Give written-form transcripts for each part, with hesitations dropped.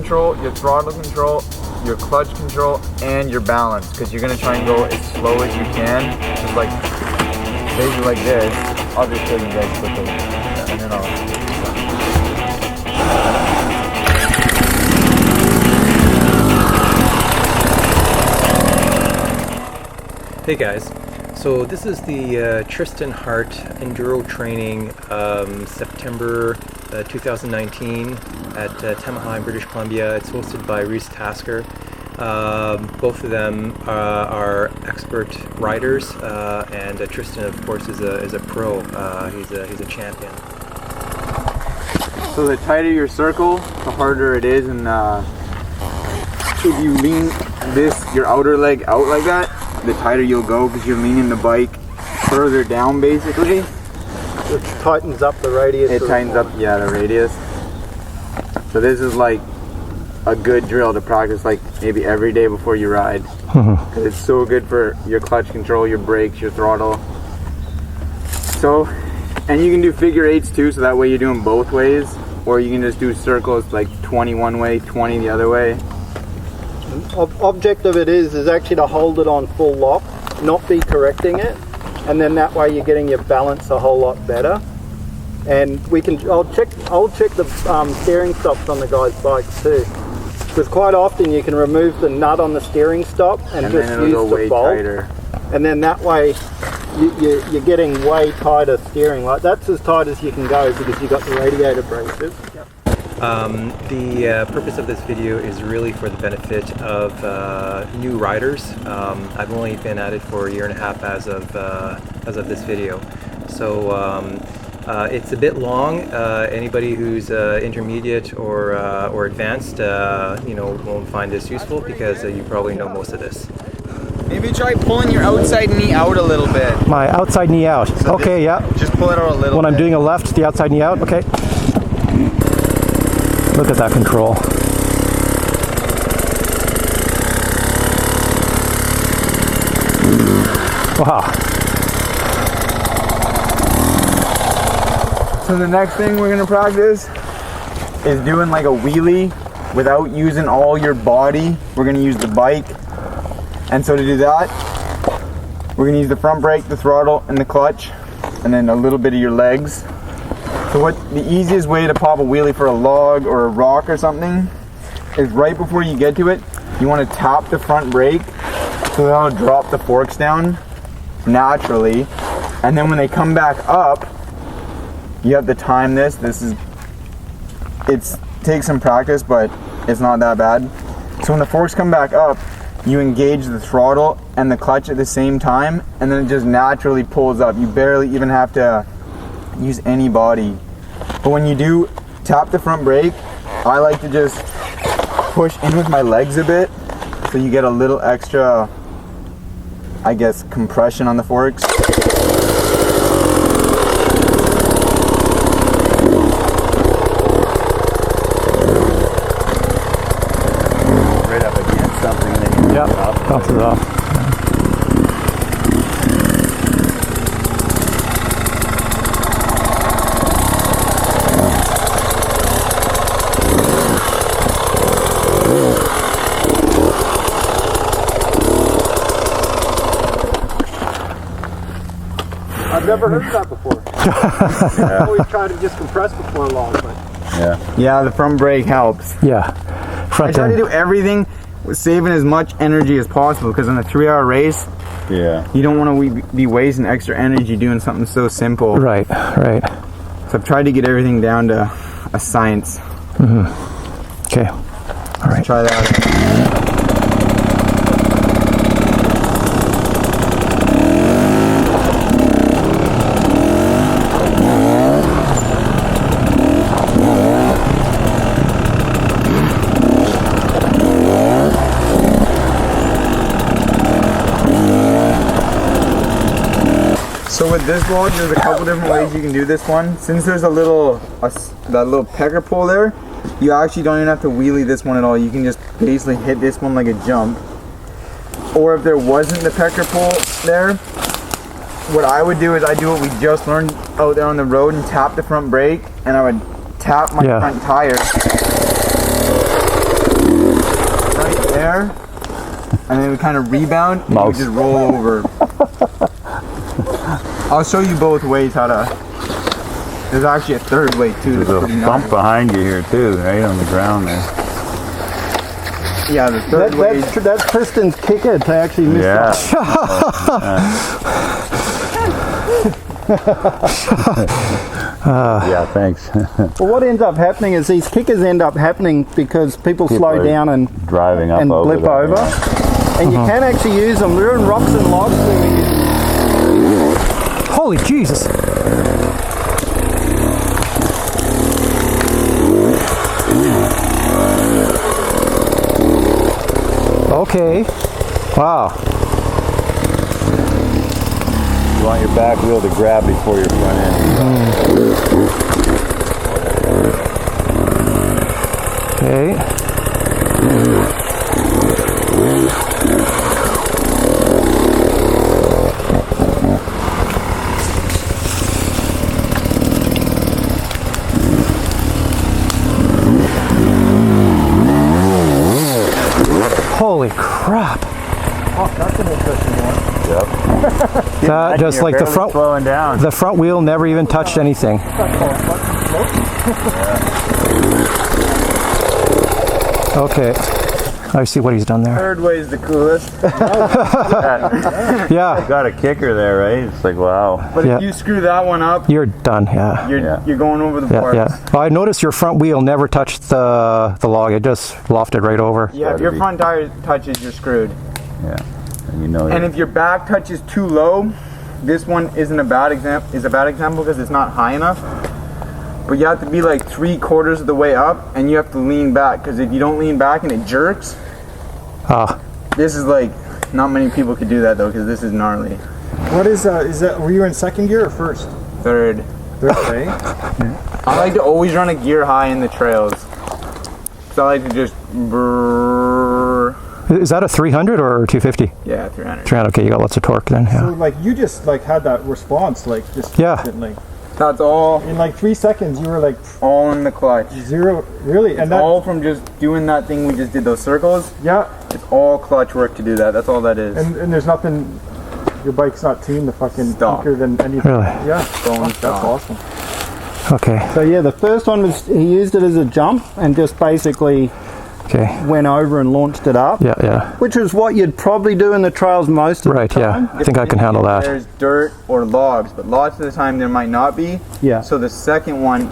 control, your throttle control, your clutch control, and your balance, because you're gonna try and go as slow as you can, just like basically like this. I'll just show you guys quickly, and then Hey guys, so this is the Trystan Hart Enduro training, September 2019 at Tamahi, British Columbia. It's hosted by Reece Tasker. Both of them are expert riders, and Trystan, of course, is a pro. He's a champion. so the tighter your circle, the harder it is, and if you lean your outer leg out like that, the tighter you'll go, because you're leaning the bike further down basically. It tightens up the radius. It tightens up, yeah, the radius. So this is like a good drill to practice like maybe every day before you ride. Because it's so good for your clutch control, your brakes, your throttle. So, and you can do figure eights too, so that way you're doing both ways. Or you can just do circles like 20 one way, 20 the other way. Object of it is actually to hold it on full lock, not be correcting it, and then that way you're getting your balance a whole lot better. And I'll check the steering stops on the guys' bikes too, because quite often you can remove the nut on the steering stop and just use the bolt, tighter. And then that way you're getting way tighter steering. Like that's as tight as you can go because you've got the radiator braces. Yep. The purpose of this video is really for the benefit of new riders. I've only been at it for a year and a half as of this video, so it's a bit long. Anybody who's intermediate or advanced, won't find this useful because you probably know most of this. Maybe try pulling your outside knee out a little bit. My outside knee out. So okay, yeah. Just pull it out a little bit. When I'm doing a left, the outside knee out, okay. Look at that control. Wow. So the next thing we're gonna practice is doing like a wheelie without using all your body. We're gonna use the bike. And so to do that, we're gonna use the front brake, the throttle, and the clutch, and then a little bit of your legs. So the easiest way to pop a wheelie for a log or a rock or something is right before you get to it, you want to tap the front brake so that'll drop the forks down naturally. And then when they come back up, you have to time this. It takes some practice, but it's not that bad. So when the forks come back up, you engage the throttle and the clutch at the same time, and then it just naturally pulls up. You barely even have to use any body. But when you do tap the front brake, I like to just push in with my legs a bit so you get a little extra, I guess, compression on the forks. Right up against something and then you bounce it off. I've never heard of that before. I always try to just compress before long, but yeah, the front brake helps. Yeah, I try to do everything with saving as much energy as possible, because in a 3-hour race, you don't want to be wasting extra energy doing something so simple. Right. So I've tried to get everything down to a science. Okay. All right. Let's try that. So with this log, there's a couple different ways you can do this one. Since there's that little pecker pull there, you actually don't even have to wheelie this one at all. You can just basically hit this one like a jump. Or if there wasn't the pecker pull there, what I would do is I do what we just learned out there on the road and tap the front brake, and I would tap my front tire. there, and then we kind of rebound, and we Mouse. just roll over. I'll show you both ways how to. There's actually a third way too. There's a bump behind you here too, right on the ground there. Yeah, the third way. That's Tristan's kicker to actually miss Yeah. Yeah, thanks. Well, what ends up happening is these kickers end up happening because people slow are down and Driving up over blip there, over. yeah. And you can actually use them. They're in rocks and logs. Holy Jesus. Okay. Wow. You want your back wheel to grab before your front end. Okay. Holy crap. Oh, that's an interesting one. Yep. That just You're like the barely front slowing down. the front wheel never even touched anything. Okay. I see what he's done there. Third way is the coolest. Yeah. Got a kicker there, right? It's like, wow. But Yeah. if you screw that one up, You're done, yeah. you're going over the Yeah, parts. yeah. Well, I noticed your front wheel never touched the log. It just lofted right over. Yeah, if your front tire touches, you're screwed. Yeah. And you know And if your back touches too low, this one isn't a bad example. Is a bad example because it's not high enough. But you have to be like 3/4 of the way up, and you have to lean back. Because if you don't lean back and it jerks, this is like not many people could do that though. Because this is gnarly. What is that? Were you in second gear or first? Third. Third, right? I like to always run a gear high in the trails. So I like to just brrrr. Is that a 300 or 250? Yeah, 300. 300. Okay, you got lots of torque then. So Yeah. like you just like had that response like just Yeah. instantly. That's all In like 3 seconds you were like all in the clutch. zero, really, and that All from just doing that thing we just did, those circles. yeah, It's all clutch work to do that. That's all that is. and there's nothing. Your bike's not tuned to fucking Stop. quicker than anything. Really? Yeah, Don't that's stop. awesome. Okay. So yeah, the first one was he used it as a jump and just basically Okay. went over and launched it up, Yeah, yeah. which is what you'd probably do in the trails most of Right, the yeah. time. I think I can handle that. There's dirt or logs, but lots of the time there might not be. Yeah. So the second one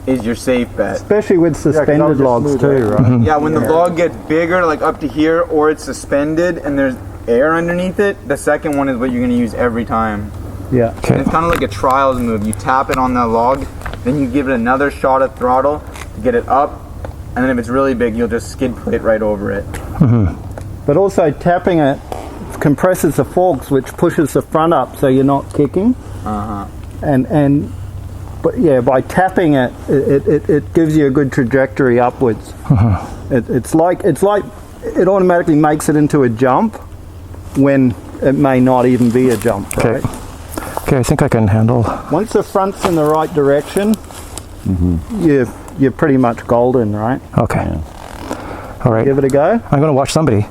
is your safe bet. Especially with that'll suspended just logs smooth too, out. right? Yeah, when the log gets bigger, like up to here, or it's suspended and there's air underneath it, the second one is what you're gonna use every time. Yeah. And Okay. it's kind of like a trials move. You tap it on that log, then you give it another shot of throttle to get it up, and then if it's really big, you'll just skid plate right over it. But also tapping it compresses the forks, which pushes the front up, so you're not kicking. But yeah, by tapping it, it gives you a good trajectory upwards. It's like it automatically makes it into a jump when it may not even be a jump. Okay. Right? Okay, I think I can handle. Once the front's in the right direction, you're pretty much golden, right? Okay. All right. Give it a go. I'm going to watch somebody.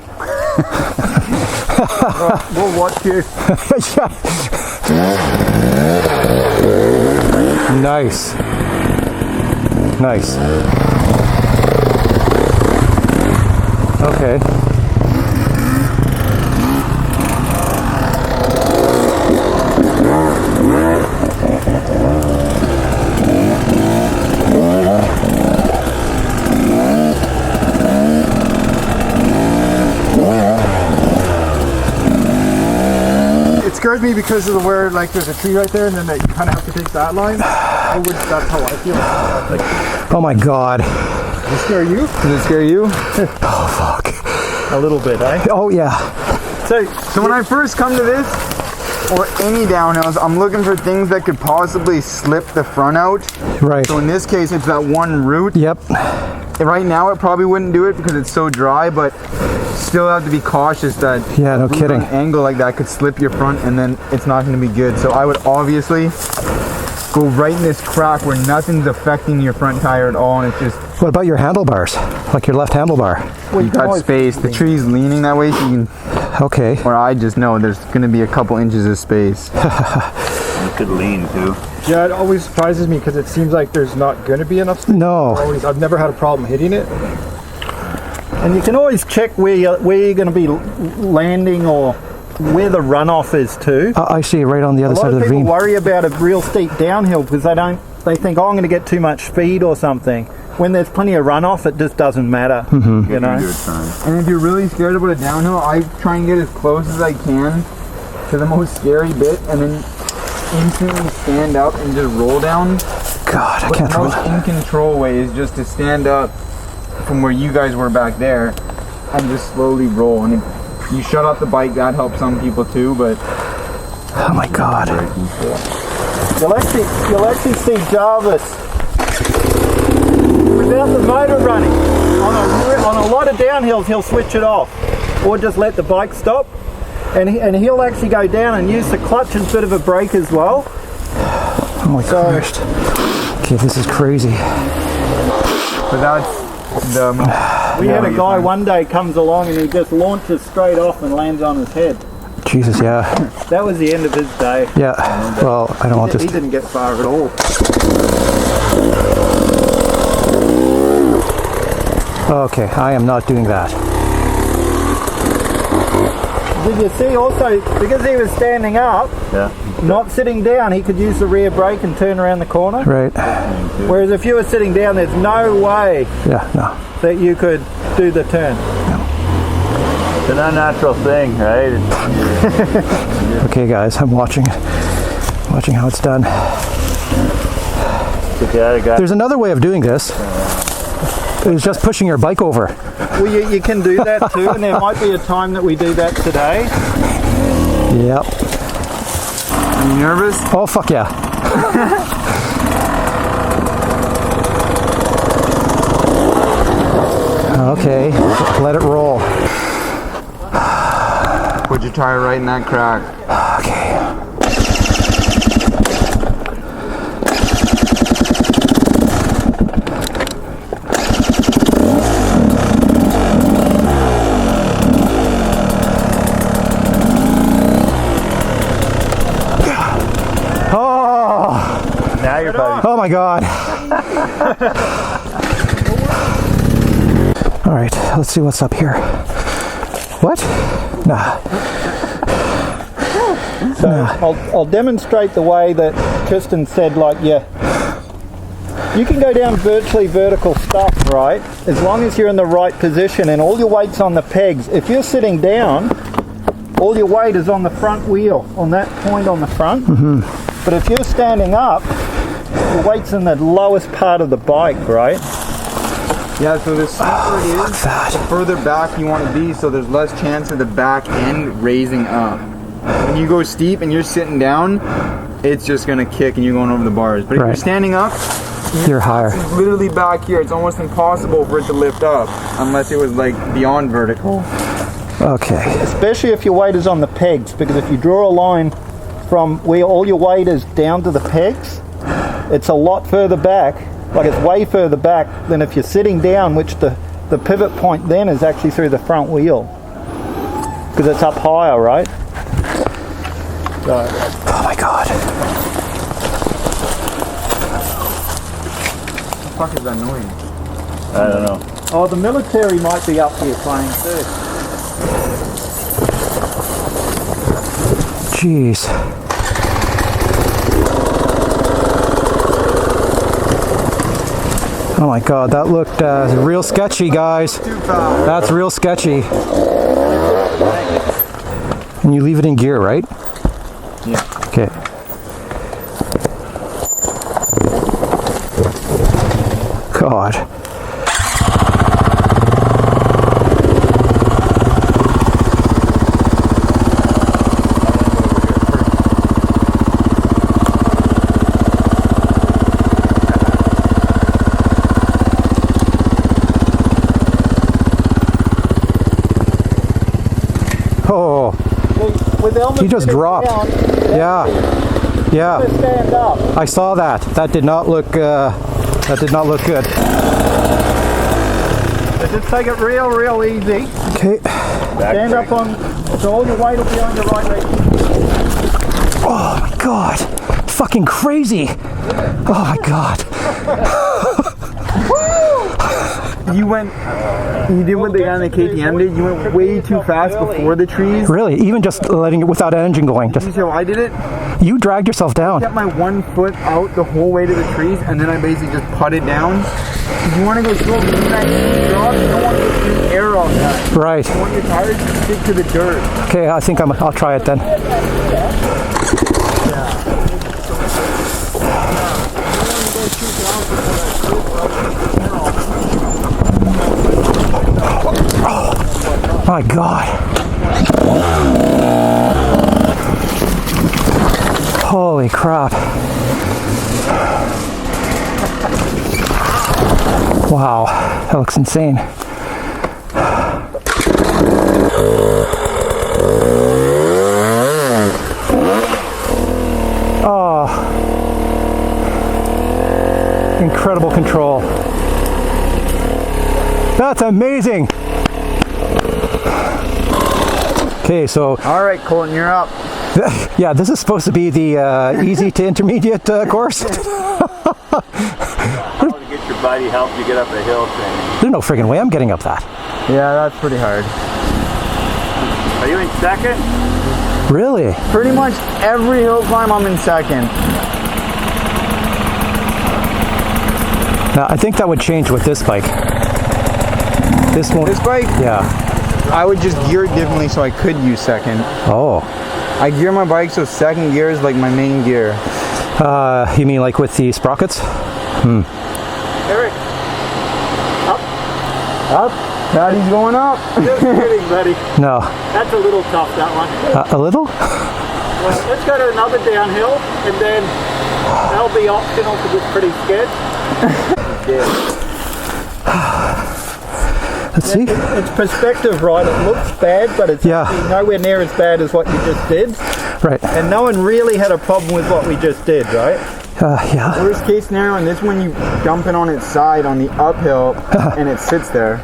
We'll watch you. Nice. Nice. Okay. It scares me because of the where like there's a tree right there, and then you kind of have to take that line. That's how I feel. Oh my God. Does it scare you? Does it scare you? Oh fuck. A little bit, eh? Oh yeah. So when I first come to this, or any downhills, I'm looking for things that could possibly slip the front out. Right. So in this case, it's that one root. Yep. right now it probably wouldn't do it because it's so dry, but still have to be cautious that Yeah, no kidding. an angle like that could slip your front and then it's not going to be good. So I would obviously go right in this crack where nothing's affecting your front tire at all, and it's just What about your handlebars? Like your left handlebar? you got space. The tree's leaning that way, so you can, Okay. or I just know there's going to be a couple inches of space. You could lean too. Yeah, it always surprises me because it seems like there's not going to be enough space. No. I've never had a problem hitting it. And you can always check where you're going to be landing or where the runoff is too. I see, right on the other A lot side of of the people ravine. worry about a real steep downhill because they think, oh, I'm going to get too much speed or something. When there's plenty of runoff, it just doesn't matter, you know. Do a turn. And if you're really scared about a downhill, I try and get as close as I can to the most scary bit and then instantly stand up and just roll down. God, I But can't the roll. most in control way is just to stand up from where you guys were back there and just slowly roll. And if you shut off the bike, that helps some people too, but Oh my God. You'll actually see Jarvis without the motor running. On a lot of downhills, he'll switch it off or just let the bike stop. And he'll actually go down and use the clutch as a bit of a brake as well. Oh my Christ. Okay, this is crazy. but that's the We had a guy one day comes along and he just launches straight off and lands on his head. Jesus, yeah. That was the end of his day. Yeah. Well, I don't want He this. didn't get far at all. Okay, I am not doing that. Did you see also, because he was standing up, Yeah. not sitting down, he could use the rear brake and turn around the corner? Right. Whereas if you were sitting down, there's no way Yeah, no. that you could do the turn. It's an unnatural thing, right? Okay, guys, I'm watching how it's done. There's another way of doing this. It's just pushing your bike over. Well, you can do that too, and there might be a time that we do that today. Yep. Are you nervous? Oh, fuck yeah. Okay, let it roll. Put your tire right in that crack. Okay. Now you're probably Oh my God. All right, let's see what's up here. What? Nah. So I'll demonstrate the way that Trystan said, like, yeah, you can go down virtually vertical stuff, right? As long as you're in the right position and all your weight's on the pegs. If you're sitting down, all your weight is on the front wheel, on that point on the front. But if you're standing up, your weight's in the lowest part of the bike, right? Yeah, so the smaller it is, that. the further back you want to be, so there's less chance of the back end raising up. When you go steep and you're sitting down, it's just going to kick and you're going over the bars. But if you're Right. standing up, You're higher. it's literally back here. It's almost impossible for it to lift up unless it was like beyond vertical. Okay. Especially if your weight is on the pegs, because if you draw a line from where all your weight is down to the pegs, it's a lot further back, like it's way further back than if you're sitting down, which the pivot point then is actually through the front wheel, because it's up higher, right? So, Oh my God. What the fuck is that noise? I don't know. oh, the military might be up here playing too. Jeez. Oh my God, that looked real sketchy, guys. Too fast. That's real sketchy. And you leave it in gear, right? Yeah. Okay. God. Oh, With Elmer he just sitting dropped. down, Yeah. Yeah. to stand up. I saw that. That did not look good. So just take it real easy. Okay. Stand up on, so all your weight will be on your right leg. Oh my god. Fucking crazy. Oh my god. You did what the guy in the KTM did. You went way too fast before the trees. Really? Even just letting it without an engine going. You see how I did it? You dragged yourself down. Kept my 1 foot out the whole way to the trees, and then I basically just putted down. If you want to go slow, you drop. You don't want to get air off that. Right. You want your tires to stick to the dirt. Okay, I think I'll try it then. Oh my god. Holy crap. Wow, that looks insane. Oh, incredible control. That's amazing. Okay, so All right, Colton, you're up. yeah, this is supposed to be the easy to intermediate course. How to get your body help you get up a hill training. There's no friggin' way I'm getting up that. Yeah, that's pretty hard. Are you in second? Really? Pretty much every hill climb, I'm in second. Now, I think that would change with this bike. This won't. This bike, Yeah. I would just gear it differently so I could use second. Oh. I gear my bike so second gear is like my main gear. You mean like with the sprockets? Eric, Up. Daddy's going up. just kidding, buddy. No. That's a little tough, that one. A little? Well, let's go to another downhill, and then that'll be optional because it's pretty sketch. Let's see. It's perspective, right? It looks bad, but it's Yeah. actually nowhere near as bad as what you just did. Right. And no one really had a problem with what we just did, right? Yeah. Worst case scenario on this one, you dump it on its side on the uphill and it sits there.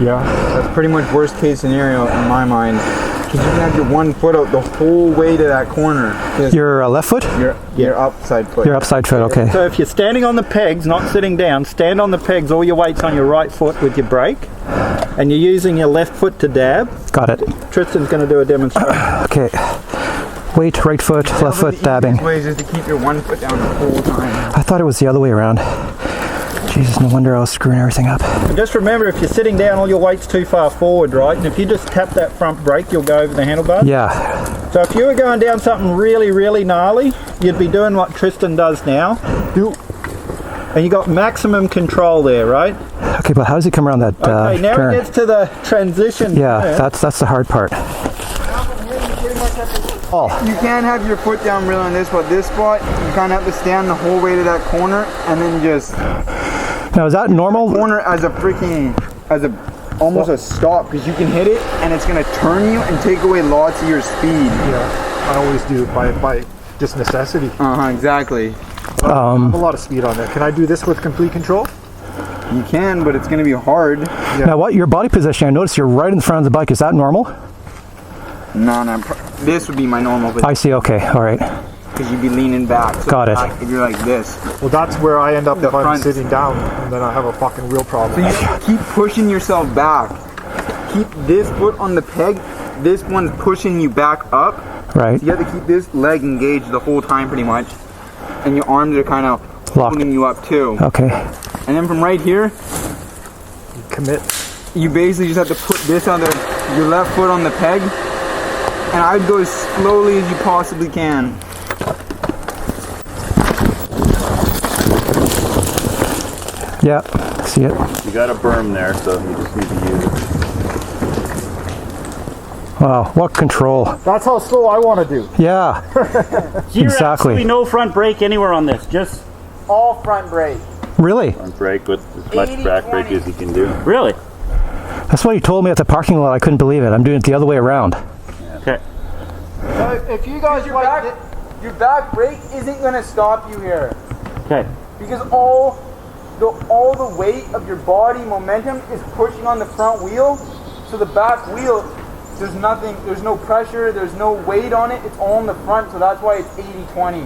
Yeah. That's pretty much worst case scenario in my mind. Because you can have your 1 foot out the whole way to that corner. Your left foot? Your upside foot. Your upside foot, okay. So if you're standing on the pegs, not sitting down, stand on the pegs, all your weight's on your right foot with your brake, and you're using your left foot to dab. Got it. Tristan's going to do a demonstration. Okay. Weight, right foot, left foot, dabbing. The way is just to keep your 1 foot down the whole time. I thought it was the other way around. Jesus, no wonder I was screwing everything up. And just remember, if you're sitting down, all your weight's too far forward, right? And if you just tap that front brake, you'll go over the handlebars. Yeah. So if you were going down something really gnarly, you'd be doing what Trystan does now. And you got maximum control there, right? Okay, but how does he come around that Okay, now turn? it gets to the transition. Yeah, turn. that's the hard part. Oh, You can't have your foot down really on this spot. This spot, you kind of have to stand the whole way to that corner and then just now is that normal? corner as a almost a stop because you can hit it and it's going to turn you and take away lots of your speed. Yeah. I always do it by just necessity. Exactly. I have a lot of speed on there. Can I do this with complete control? You can, but it's going to be hard. Now, what your body position? I noticed you're right in front of the bike. Is that normal? No. This would be my normal I see. Okay. All right. because you'd be leaning back. So Got it. back, if you're like this. Well, that's where I end up The if I'm front. sitting down, and then I have a fucking real problem. So you keep pushing yourself back. Keep this foot on the peg. This one's pushing you back up. Right. So you have to keep this leg engaged the whole time pretty much. And your arms are kind of Locked. holding you up too. Okay. And then from right here, Commit. you basically just have to put this on your left foot on the peg. And I'd go as slowly as you possibly can. Yeah. See it. You got a berm there, so you just need to use it. Wow. What control? That's how slow I want to do. Yeah. You're Exactly. absolutely no front brake anywhere on this. Just All front brake. Really? Front brake with as much back brake as you can do. really. That's what he told me at the parking lot. I couldn't believe it. I'm doing it the other way around. Okay. So if you guys Your back brake isn't gonna stop you here. Okay. Because all the weight of your body momentum is pushing on the front wheel. So the back wheel, there's no pressure, there's no weight on it, it's all in the front, so that's why it's 80-20.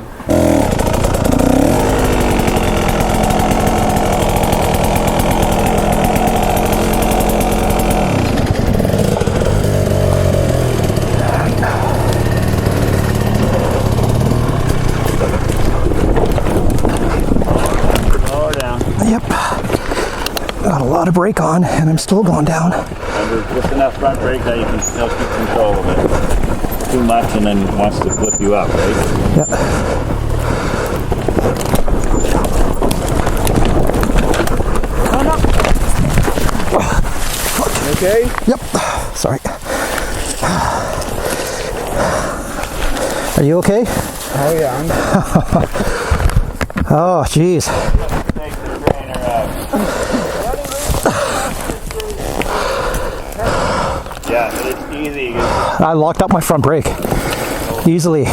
Yep. Got a lot of brake on, and I'm still going down. Under just enough front brake that you can still keep control of it. Too much and then it wants to flip you up, right? Yep. Okay? Yep. Sorry. Are you okay? Oh yeah. Oh, jeez. Take the trainer out. Yeah, but it's easy. I locked up my front brake easily.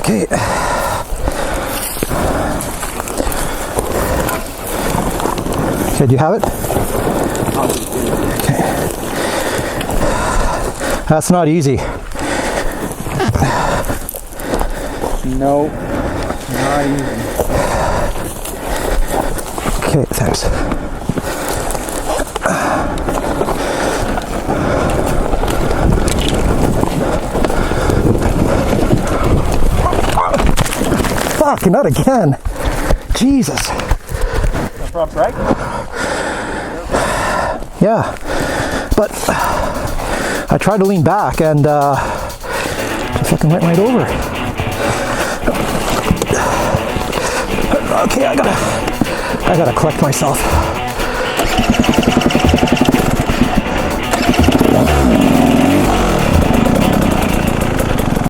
Okay. Okay, do you have it? Okay. That's not easy. No, not easy. Okay, thanks. Fuck, not again. Jesus. Front brake? Yeah, but I tried to lean back and it fucking went right over. Okay, I gotta collect myself.